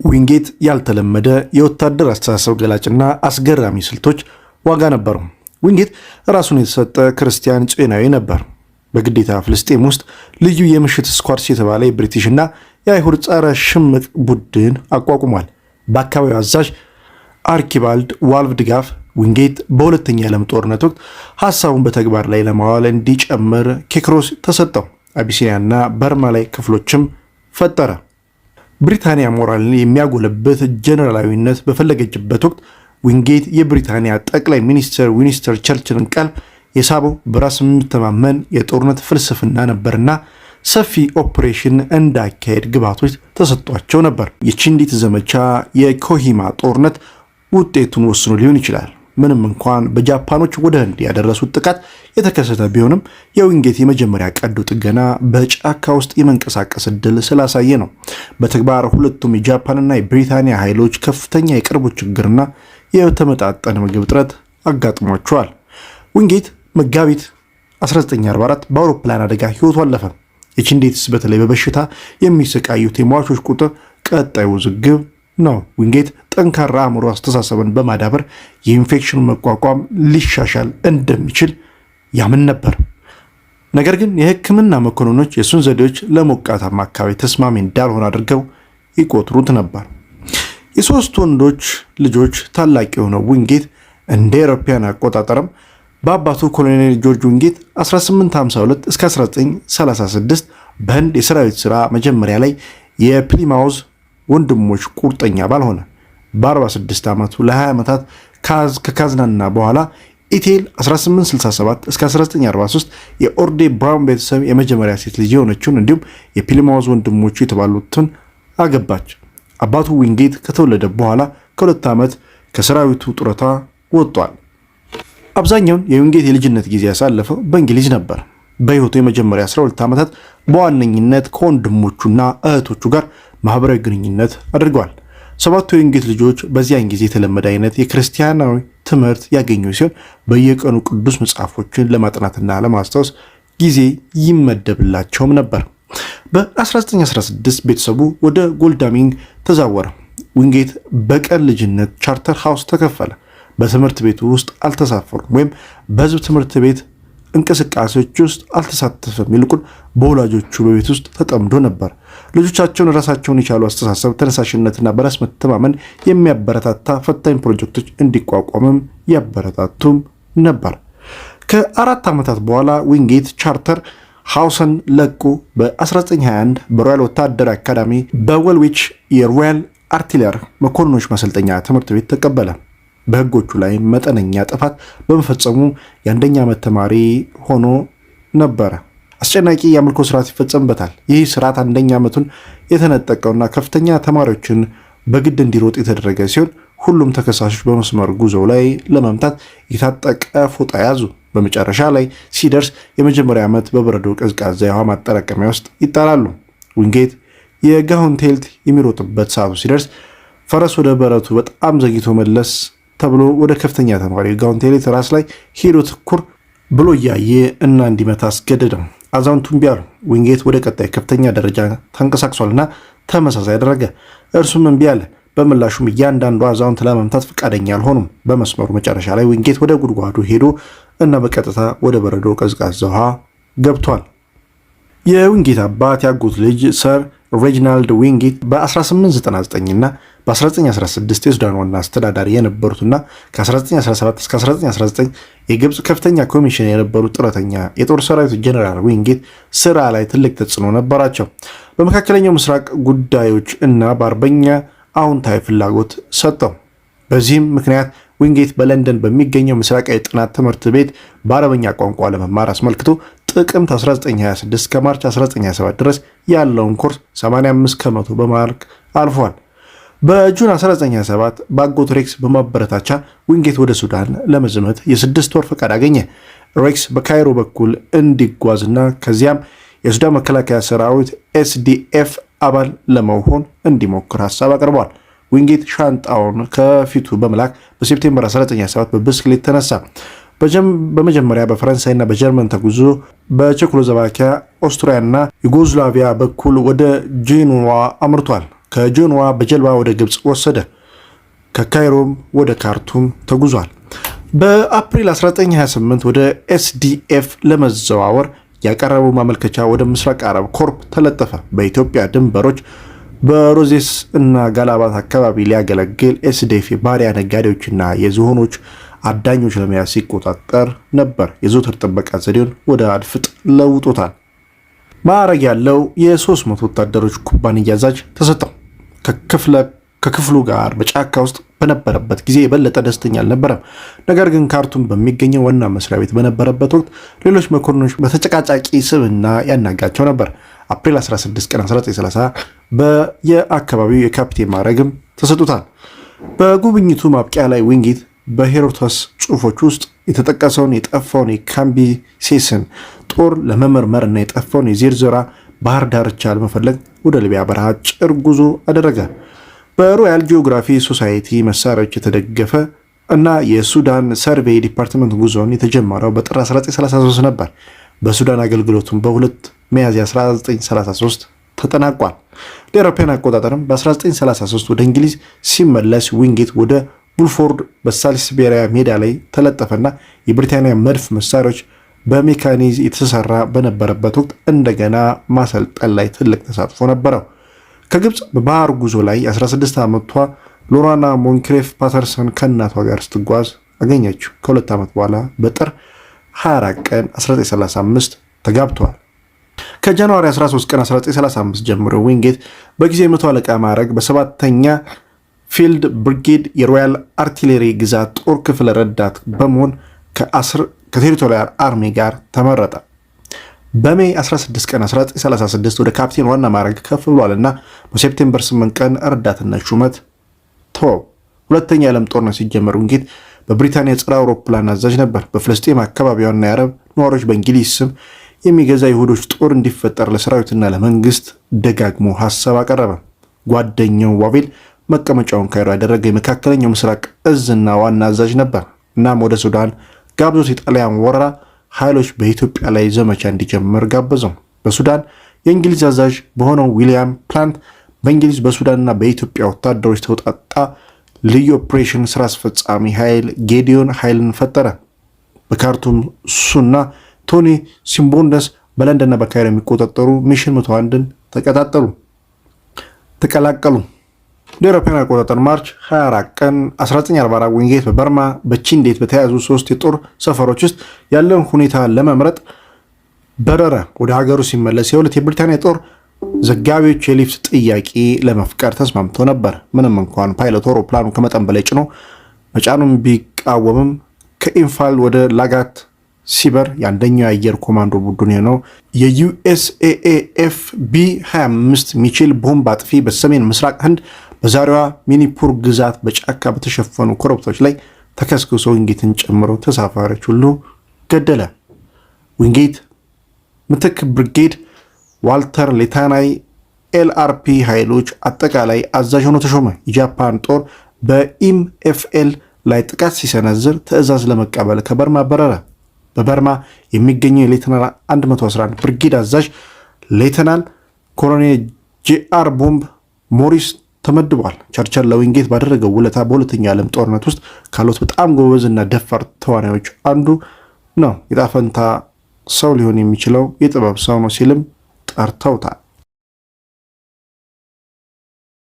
ዊንጌት ያልተለመደ የወታደር አስተሳሰብ ገላጭና አስገራሚ ስልቶች ዋጋ ነበሩ። ዊንጌት ራሱን የተሰጠ ክርስቲያን ጽዮናዊ ነበር። በግዴታ ፍልስጤም ውስጥ ልዩ የምሽት ስኳድስ የተባለ የብሪቲሽና የአይሁድ ጸረ ሽምቅ ቡድን አቋቁሟል። በአካባቢው አዛዥ አርኪባልድ ዋልቭ ድጋፍ ዊንጌት በሁለተኛ ዓለም ጦርነት ወቅት ሐሳቡን በተግባር ላይ ለማዋል እንዲጨምር ኬክሮስ ተሰጠው። አቢሲኒያና በርማ ላይ ክፍሎችም ፈጠረ። ብሪታንያ ሞራልን የሚያጎለበት ጀነራላዊነት በፈለገችበት ወቅት ዊንጌት የብሪታንያ ጠቅላይ ሚኒስትር ዊንስተን ቸርችልን ቀልብ የሳበው በራስ መተማመን የጦርነት ፍልስፍና ነበርና ሰፊ ኦፕሬሽን እንዳካሄድ ግባቶች ተሰጥቷቸው ነበር። የቺንዲት ዘመቻ የኮሂማ ጦርነት ውጤቱን ወስኖ ሊሆን ይችላል። ምንም እንኳን በጃፓኖች ወደ ህንድ ያደረሱት ጥቃት የተከሰተ ቢሆንም የዊንጌት የመጀመሪያ ቀዶ ጥገና በጫካ ውስጥ የመንቀሳቀስ ዕድል ስላሳየ ነው። በተግባር ሁለቱም የጃፓንና የብሪታንያ ኃይሎች ከፍተኛ የቅርቡ ችግርና የተመጣጠነ ምግብ እጥረት አጋጥሟቸዋል። ዊንጌት መጋቢት 1944 በአውሮፕላን አደጋ ህይወቱ አለፈ። የቺንዴትስ በተለይ በበሽታ የሚሰቃዩት የሟቾች ቁጥር ቀጣይ ውዝግብ ነው። ዊንጌት ጠንካራ አእምሮ አስተሳሰብን በማዳበር የኢንፌክሽኑን መቋቋም ሊሻሻል እንደሚችል ያምን ነበር። ነገር ግን የሕክምና መኮንኖች የሱን ዘዴዎች ለሞቃታማ አካባቢ ተስማሚ እንዳልሆነ አድርገው ይቆጥሩት ነበር። የሶስት ወንዶች ልጆች ታላቅ የሆነው ዊንጌት እንደ አውሮፓውያን አቆጣጠርም በአባቱ ኮሎኔል ጆርጅ ዊንጌት 1852 እስከ 1936 በህንድ የሰራዊት ሥራ መጀመሪያ ላይ የፕሊማውዝ ወንድሞች ቁርጠኛ አባል ሆነ። በ46 ዓመቱ ለ20 ዓመታት ከካዝናና በኋላ ኢቴል 1867 እስከ 1943 የኦርዴ ብራውን ቤተሰብ የመጀመሪያ ሴት ልጅ የሆነችውን እንዲሁም የፕሊማውዝ ወንድሞቹ የተባሉትን አገባች። አባቱ ዊንጌት ከተወለደ በኋላ ከ2 ዓመት ከሰራዊቱ ጡረታ ወጥቷል። አብዛኛውን የዊንጌት የልጅነት ጊዜ ያሳለፈው በእንግሊዝ ነበር። በሕይወቱ የመጀመሪያ 12 ዓመታት በዋነኝነት ከወንድሞቹና እህቶቹ ጋር ማህበራዊ ግንኙነት አድርገዋል። 7 የዊንጌት ልጆች በዚያን ጊዜ የተለመደ አይነት የክርስቲያናዊ ትምህርት ያገኙ ሲሆን በየቀኑ ቅዱስ መጽሐፎችን ለማጥናትና ለማስታወስ ጊዜ ይመደብላቸውም ነበር። በ1916 ቤተሰቡ ወደ ጎልዳሚንግ ተዛወረ። ዊንጌት በቀን ልጅነት ቻርተር ሃውስ ተከፈለ። በትምህርት ቤቱ ውስጥ አልተሳፈሩም ወይም በህዝብ ትምህርት ቤት እንቅስቃሴዎች ውስጥ አልተሳተፈም። ይልቁን በወላጆቹ በቤት ውስጥ ተጠምዶ ነበር። ልጆቻቸውን ራሳቸውን የቻሉ አስተሳሰብ፣ ተነሳሽነትና በራስ መተማመን የሚያበረታታ ፈታኝ ፕሮጀክቶች እንዲቋቋምም ያበረታቱም ነበር። ከ4 ዓመታት በኋላ ዊንጌት ቻርተር ሃውስን ለቆ በ1921 በሮያል ወታደራዊ አካዳሚ በወልዊች የሮያል አርቲለሪ መኮንኖች ማሰልጠኛ ትምህርት ቤት ተቀበለ። በህጎቹ ላይ መጠነኛ ጥፋት በመፈጸሙ የአንደኛ ዓመት ተማሪ ሆኖ ነበረ። አስጨናቂ የአምልኮ ስርዓት ይፈጸምበታል። ይህ ስርዓት አንደኛ ዓመቱን የተነጠቀውና ከፍተኛ ተማሪዎችን በግድ እንዲሮጥ የተደረገ ሲሆን ሁሉም ተከሳሾች በመስመር ጉዞ ላይ ለመምታት የታጠቀ ፎጣ ያዙ። በመጨረሻ ላይ ሲደርስ የመጀመሪያ ዓመት በበረዶ ቀዝቃዛ የውሃ ማጠራቀሚያ ውስጥ ይጣላሉ። ዊንጌት የጋውንቴልት የሚሮጥበት ሰዓቱ ሲደርስ ፈረስ ወደ በረቱ በጣም ዘግይቶ መለስ ተብሎ ወደ ከፍተኛ ተማሪ ጋውንቴሌት ራስ ላይ ሄዶ ትኩር ብሎ እያየ እና እንዲመታ አስገደደው። አዛውንቱ እምቢ አሉ። ዊንጌት ወደ ቀጣይ ከፍተኛ ደረጃ ተንቀሳቅሷልና ተመሳሳይ አደረገ። እርሱም እምቢ አለ። በምላሹም እያንዳንዱ አዛውንት ለመምታት ፈቃደኛ አልሆኑም። በመስመሩ መጨረሻ ላይ ዊንጌት ወደ ጉድጓዱ ሄዶ እና በቀጥታ ወደ በረዶ ቀዝቃዛ ውሃ ገብቷል። የዊንጌት አባት ያጎት ልጅ ሰር ሬጂናልድ ዊንጌት በ1899 እና በ1916 የሱዳን ዋና አስተዳዳሪ የነበሩትና ከ1917 እስከ 1919 የግብፅ ከፍተኛ ኮሚሽን የነበሩት ጡረተኛ የጦር ሰራዊት ጀነራል ዊንጌት ስራ ላይ ትልቅ ተጽዕኖ ነበራቸው። በመካከለኛው ምስራቅ ጉዳዮች እና በአርበኛ አዎንታዊ ፍላጎት ሰጠው። በዚህም ምክንያት ዊንጌት በለንደን በሚገኘው ምስራቃዊ ጥናት ትምህርት ቤት በአረበኛ ቋንቋ ለመማር አስመልክቶ ጥቅምት 1926 ከማርች 1927 ድረስ ያለውን ኮርስ 85 ከመቶ በማርክ አልፏል። በጁን 1927 በአጎት ሬክስ በማበረታቻ ዊንጌት ወደ ሱዳን ለመዝመት የ6 ወር ፈቃድ አገኘ። ሬክስ በካይሮ በኩል እንዲጓዝና ከዚያም የሱዳን መከላከያ ሰራዊት SDF አባል ለመሆን እንዲሞክር ሀሳብ አቅርቧል። ዊንጌት ሻንጣውን ከፊቱ በመላክ በሴፕቴምበር 1927 በብስክሌት ተነሳ። በመጀመሪያ በፈረንሳይና በጀርመን ተጉዞ በቼኮስሎቫኪያ፣ ኦስትሪያና ዩጎዝላቪያ በኩል ወደ ጄኖዋ አምርቷል። ከጆንዋ በጀልባ ወደ ግብፅ ወሰደ። ከካይሮም ወደ ካርቱም ተጉዟል። በአፕሪል 1928 ወደ ኤስዲኤፍ ለመዘዋወር ያቀረበው ማመልከቻ ወደ ምስራቅ አረብ ኮርፕ ተለጠፈ። በኢትዮጵያ ድንበሮች በሮዜስ እና ጋላባት አካባቢ ሊያገለግል ኤስዲኤፍ የባሪያ ነጋዴዎችና የዝሆኖች አዳኞች ለመያዝ ሲቆጣጠር ነበር። የዘውትር ጥበቃ ዘዴውን ወደ አድፍጥ ለውጦታል። ማዕረግ ያለው የ300 ወታደሮች ኩባንያ አዛዥ ተሰጠው። ከክፍሉ ጋር በጫካ ውስጥ በነበረበት ጊዜ የበለጠ ደስተኛ አልነበረም። ነገር ግን ካርቱም በሚገኘው ዋና መስሪያ ቤት በነበረበት ወቅት ሌሎች መኮንኖች በተጨቃጫቂ ስብዕና ያናጋቸው ነበር። አፕሪል 16 ቀን 1930 በየአካባቢው የካፒቴን ማዕረግም ተሰጥቶታል። በጉብኝቱ ማብቂያ ላይ ዊንጌት በሄሮዶተስ ጽሑፎች ውስጥ የተጠቀሰውን የጠፋውን የካምቢሴስን ጦር ለመመርመር እና የጠፋውን የዜርዜራ ባህር ዳርቻ ለመፈለግ ወደ ሊቢያ በረሃ አጭር ጉዞ አደረገ። በሮያል ጂኦግራፊ ሶሳይቲ መሳሪያዎች የተደገፈ እና የሱዳን ሰርቬይ ዲፓርትመንት ጉዞን የተጀመረው በጥር 1933 ነበር። በሱዳን አገልግሎቱም በ2 ሚያዝያ 1933 ተጠናቋል። ለአውሮፓውያን አቆጣጠርም በ1933 ወደ እንግሊዝ ሲመለስ ዊንጌት ወደ ቡልፎርድ በሳሊስቤሪያ ሜዳ ላይ ተለጠፈና የብሪታንያ መድፍ መሳሪያዎች በሜካኒዝ የተሰራ በነበረበት ወቅት እንደገና ማሰልጠን ላይ ትልቅ ተሳትፎ ነበረው። ከግብፅ በባህር ጉዞ ላይ 16 ዓመቷ ሎራና ሞንክሬፍ ፓተርሰን ከእናቷ ጋር ስትጓዝ አገኘችው። ከ2 ዓመት በኋላ በጥር 24 ቀን 1935 ተጋብተዋል። ከጃንዋሪ 13 ቀን 1935 ጀምሮ ዊንጌት በጊዜ መቶ አለቃ ማዕረግ በ7ኛ ፊልድ ብሪጌድ የሮያል አርቲሌሪ ግዛት ጦር ክፍል ረዳት በመሆን ከቴሪቶሪያል አርሚ ጋር ተመረጠ። በሜይ 16 ቀን 1936 ወደ ካፕቴን ዋና ማዕረግ ከፍ ብሏልና በሴፕቴምበር 8 ቀን ረዳትነት ሹመት ተወው። ሁለተኛ የዓለም ጦርነት ሲጀመር ዊንጌት በብሪታንያ ጸረ አውሮፕላን አዛዥ ነበር። በፍልስጤም አካባቢዋና የአረብ ነዋሪዎች በእንግሊዝ ስም የሚገዛ ይሁዶች ጦር እንዲፈጠር ለሰራዊትና ለመንግስት ደጋግሞ ሀሳብ አቀረበ። ጓደኛው ዋቬል መቀመጫውን ካይሮ ያደረገ የመካከለኛው ምስራቅ እዝና ዋና አዛዥ ነበር። እናም ወደ ሱዳን ጋብዞት የጣሊያን ወረራ ኃይሎች በኢትዮጵያ ላይ ዘመቻ እንዲጀምር ጋበዘው። በሱዳን የእንግሊዝ አዛዥ በሆነው ዊሊያም ፕላንት በእንግሊዝ በሱዳንና በኢትዮጵያ ወታደሮች ተውጣጣ ልዩ ኦፕሬሽን ስራ አስፈጻሚ ኃይል ጌዲዮን ኃይልን ፈጠረ። በካርቱም እሱና ቶኒ ሲምቦንደስ በለንደንና በካይሮ የሚቆጣጠሩ ሚሽን 101ን ተቀላቀሉ። ለአውሮፓውያን አቆጣጠር ማርች 24 ቀን 1944 ዊንጌት በበርማ በቺንዴት በተያዙ 3 የጦር ሰፈሮች ውስጥ ያለውን ሁኔታ ለመምረጥ በረረ። ወደ ሀገሩ ሲመለስ የሁለት የብሪታንያ ጦር ዘጋቢዎች የሊፍት ጥያቄ ለመፍቀድ ተስማምቶ ነበር። ምንም እንኳን ፓይለት አውሮፕላኑ ከመጠን በላይ ጭኖ መጫኑን ቢቃወምም ከኢንፋል ወደ ላጋት ሲበር የአንደኛው የአየር ኮማንዶ ቡድን የሆነው የዩኤስኤኤፍ ቢ-25 ሚቼል ቦምብ አጥፊ በሰሜን ምስራቅ ህንድ በዛሬዋ ሚኒፑር ግዛት በጫካ በተሸፈኑ ኮረብቶች ላይ ተከስክሶ ዊንጌትን ጨምሮ ተሳፋሪዎች ሁሉ ገደለ። ዊንጌት ምትክ ብሪጌድ ዋልተር ሌታናይ ኤልአርፒ ኃይሎች አጠቃላይ አዛዥ ሆኖ ተሾመ። የጃፓን ጦር በኢምኤፍኤል ላይ ጥቃት ሲሰነዝር ትዕዛዝ ለመቀበል ከበርማ በረረ። በበርማ የሚገኘው የሌተናል 111 ብሪጌድ አዛዥ ሌተናል ኮሎኔል ጄአር ቦምብ ሞሪስ ተመድቧል። ቸርችል ለዊንጌት ባደረገው ውለታ በሁለተኛ ዓለም ጦርነት ውስጥ ካሉት በጣም ጎበዝ እና ደፋር ተዋናዮች አንዱ ነው። የጣፈንታ ሰው ሊሆን የሚችለው የጥበብ ሰው ነው ሲልም ጠርተውታል።